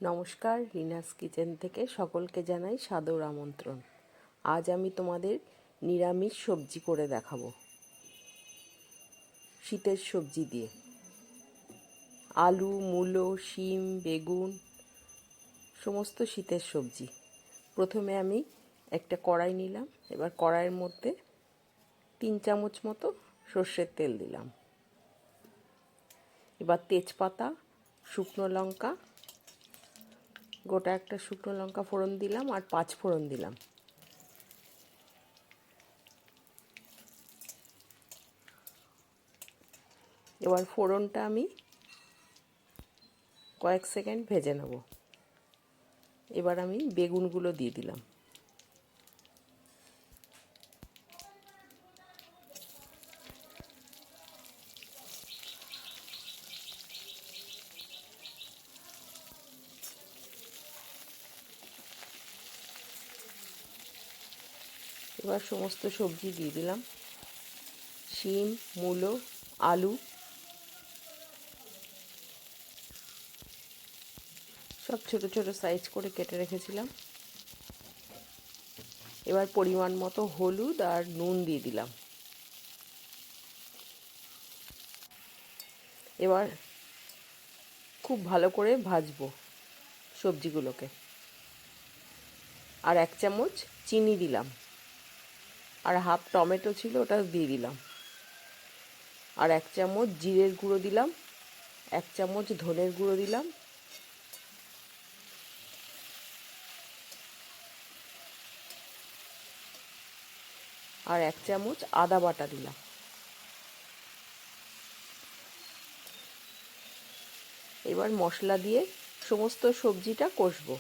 নমস্কার, রিনাস কিচেন থেকে সকলকে জানাই সাদর আমন্ত্রণ। আজ আমি তোমাদের নিরামিষ সবজি করে দেখাবো, শীতের সবজি দিয়ে। আলু, মূলো, শিম, বেগুন, সমস্ত শীতের সবজি। প্রথমে আমি একটা কড়াই নিলাম। এবার কড়াইয়ের মধ্যে 3 চামচ মতো সর্ষের তেল দিলাম। এবার তেজপাতা, শুকনো লঙ্কা, গোটা একটা শুকনো লঙ্কা ফোড়ন দিলাম আর 5 ফোড়ন দিলাম। এবার ফোড়নটা আমি কয়েক সেকেন্ড ভেজে নেব। এবার আমি বেগুনগুলো দিয়ে দিলাম। এবার সমস্ত সবজি দিয়ে দিলাম। শিম, মূলো, আলু সব ছোট ছোট সাইজ করে কেটে রেখেছিলাম। এবার পরিমাণ মতো হলুদ আর নুন দিয়ে দিলাম। এবার খুব ভালো করে ভাজবো সবজিগুলোকে। আর 1 চামচ চিনি দিলাম, আর হাফ টমেটো ছিল ওটা দিয়ে দিলাম। আর 1 চামচ জিরের গুঁড়ো দিলাম, 1 চামচ ধনের গুঁড়ো দিলাম, আর 1 চামচ আদা বাটা দিলাম। এবার মশলা দিয়ে সমস্ত সবজিটা কষবো।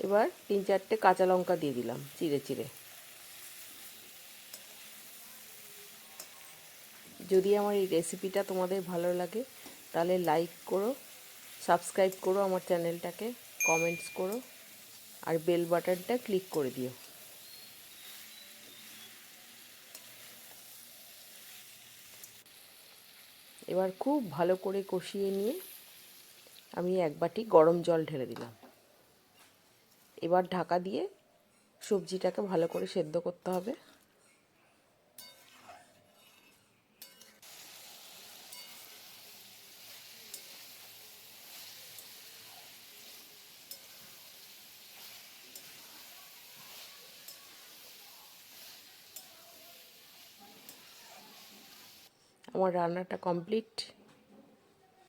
এবার 3-4টে কাঁচা লঙ্কা দিয়ে দিলাম চিড়ে চিড়ে। যদি আমার এই রেসিপিটা তোমাদের ভালো লাগে তাহলে লাইক করো, সাবস্ক্রাইব করো আমার চ্যানেলটাকে, কমেন্টস করো আর বেল বাটনটা ক্লিক করে দিও। এবার খুব ভালো করে কষিয়ে নিয়ে আমি 1 বাটি গরম জল ঢেলে দিলাম। এবার ঢাকা দিয়ে সবজিটাকে ভালো করে সেদ্ধ করতে হবে। আমার রান্নাটা কমপ্লিট।